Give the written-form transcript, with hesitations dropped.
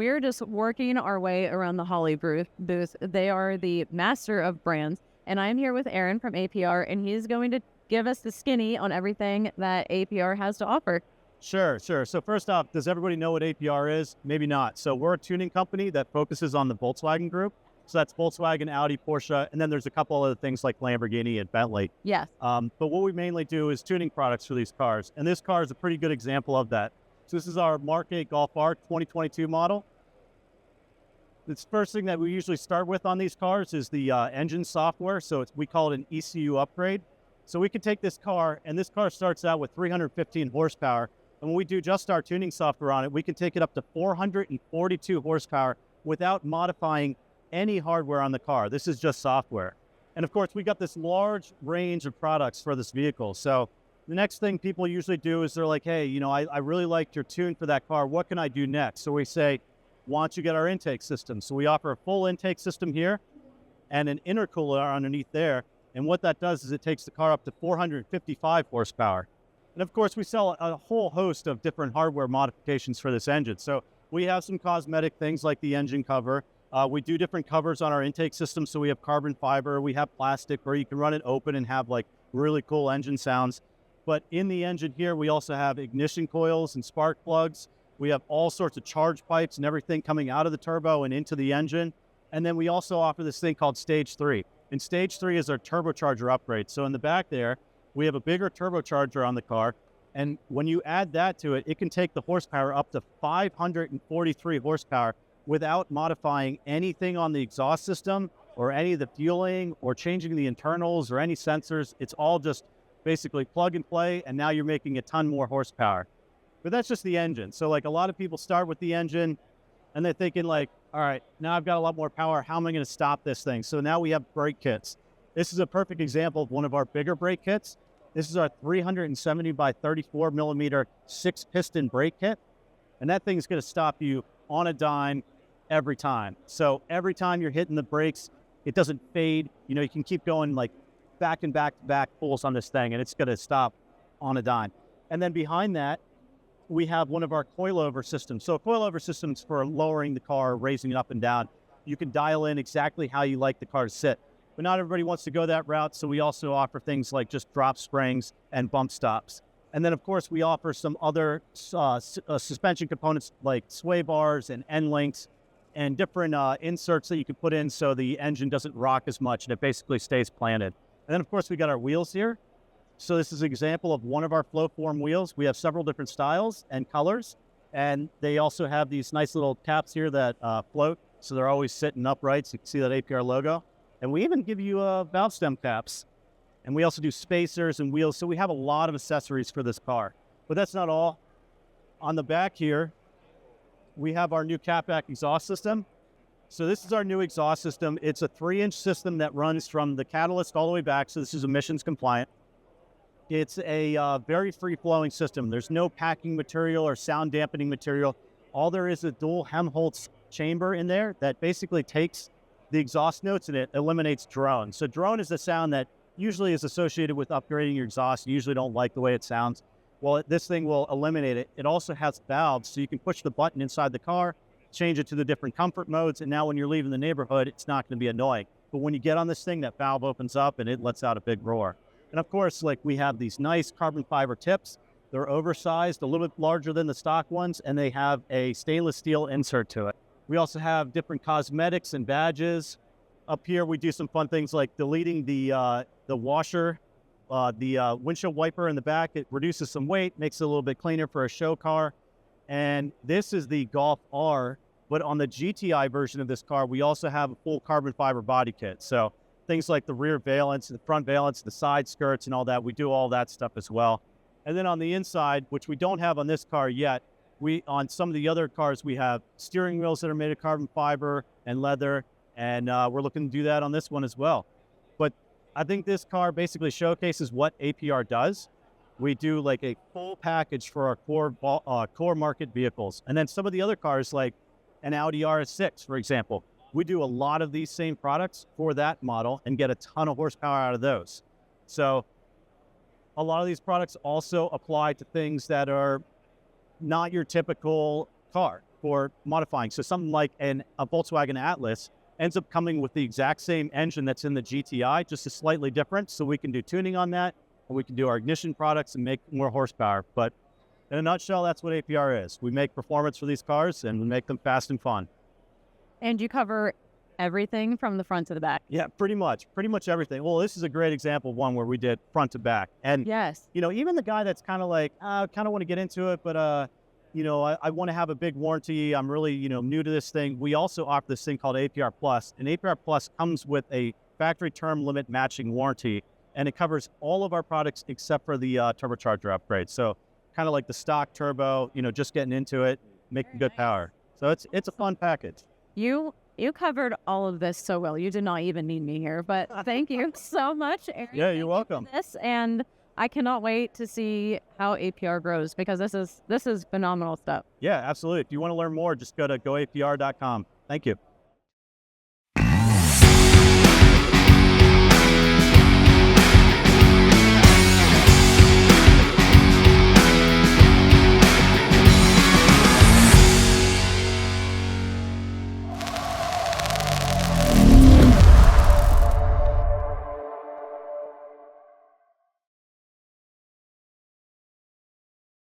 we're just working our way around the Holly booth. They are the master of brands. And I'm here with Aaron from APR, and he's going to give us the skinny on everything that APR has to offer. Sure. So first off, does everybody know what APR is? Maybe not. So we're a tuning company that focuses on the Volkswagen group. So that's Volkswagen, Audi, Porsche, and then there's a couple other things like Lamborghini and Bentley. Yes. But what we mainly do is tuning products for these cars. And this car is a pretty good example of that. So this is our Mark 8 Golf R 2022 model. The first thing that we usually start with on these cars is the engine software. So we call it an ECU upgrade. So we can take this car, and this car starts out with 315 horsepower. And when we do just our tuning software on it, we can take it up to 442 horsepower without modifying any hardware on the car. This is just software. And of course, we got this large range of products for this vehicle. So the next thing people usually do is they're like, hey, you know, I really liked your tune for that car. What can I do next? So we say, why don't you get our intake system? So we offer a full intake system here and an intercooler underneath there. And what that does is it takes the car up to 455 horsepower. And of course, we sell a whole host of different hardware modifications for this engine. So we have some cosmetic things like the engine cover. We do different covers on our intake system. So we have carbon fiber, we have plastic where you can run it open and have like really cool engine sounds. But in the engine here, we also have ignition coils and spark plugs. We have all sorts of charge pipes and everything coming out of the turbo and into the engine. And then we also offer this thing called Stage 3. And Stage 3 is our turbocharger upgrade. So in the back there, we have a bigger turbocharger on the car. And when you add that to it, it can take the horsepower up to 543 horsepower without modifying anything on the exhaust system or any of the fueling or changing the internals or any sensors. It's all just basically plug and play. And now you're making a ton more horsepower. But that's just the engine. So like a lot of people start with the engine and they're thinking like, all right, now I've got a lot more power. How am I going to stop this thing? So now we have brake kits. This is a perfect example of one of our bigger brake kits. This is our 370 by 34 millimeter 6-piston brake kit. And that thing's going to stop you on a dime every time. So every time you're hitting the brakes, it doesn't fade. You know, you can keep going like back and back to back pulls on this thing, and it's going to stop on a dime. And then behind that, we have one of our coilover systems. So coilover systems for lowering the car, raising it up and down. You can dial in exactly how you like the car to sit. But not everybody wants to go that route, so we also offer things like just drop springs and bump stops. And then, of course, we offer some other suspension components like sway bars and end links and different inserts that you can put in so the engine doesn't rock as much and it basically stays planted. And then, of course, we got our wheels here. So this is an example of one of our flow-form wheels. We have several different styles and colors, and they also have these nice little caps here that float, so they're always sitting upright, so you can see that APR logo. And we even give you valve stem caps. And we also do spacers and wheels. So we have a lot of accessories for this car. But that's not all. On the back here, we have our new catback exhaust system. So this is our new exhaust system. It's a 3-inch system that runs from the catalyst all the way back. So this is emissions compliant. It's a very free-flowing system. There's no packing material or sound dampening material. All there is a dual Helmholtz chamber in there that basically takes the exhaust notes and it eliminates drone. So drone is a sound that usually is associated with upgrading your exhaust. You usually don't like the way it sounds. Well, this thing will eliminate it. It also has valves, so you can push the button inside the car, change it to the different comfort modes, and now when you're leaving the neighborhood, it's not going to be annoying. But when you get on this thing, that valve opens up and it lets out a big roar. And of course, like we have these nice carbon fiber tips. They're oversized, a little bit larger than the stock ones, and they have a stainless steel insert to it. We also have different cosmetics and badges. Up here, we do some fun things like deleting the washer, the windshield wiper in the back. It reduces some weight, makes it a little bit cleaner for a show car. And this is the Golf R, but on the GTI version of this car, we also have a full carbon fiber body kit. So things like the rear valence, the front valence, the side skirts and all that, we do all that stuff as well. And then on the inside, which we don't have on this car yet, on some of the other cars, we have steering wheels that are made of carbon fiber and leather, and we're looking to do that on this one as well. But I think this car basically showcases what APR does. We do like a full package for our core market vehicles. And then some of the other cars, like an Audi RS6, for example, we do a lot of these same products for that model and get a ton of horsepower out of those. So a lot of these products also apply to things that are not your typical car. for modifying. So something like a Volkswagen Atlas ends up coming with the exact same engine that's in the GTI, just a slightly different. So we can do tuning on that, and we can do our ignition products and make more horsepower. But in a nutshell, that's what APR is. We make performance for these cars, and we make them fast and fun. And you cover everything from the front to the back. Yeah, pretty much everything. Well, this is a great example of one where we did front to back. And, Yes. you know, even the guy that's kind of like, I kind of want to get into it, but, you know, I want to have a big warranty. I'm really, you know, new to this thing. We also offer this thing called APR Plus. And APR Plus comes with a factory term limit matching warranty. And it covers all of our products except for the turbocharger upgrade. So kind of like the stock turbo, you know, just getting into it, making good power. So it's a fun package. You covered all of this so well. You did not even need me here, but thank you so much, Aaron. Yeah, you're welcome. This, and I cannot wait to see how APR grows, because this is phenomenal stuff. Yeah, absolutely. If you want to learn more, just go to goapr.com. Thank you.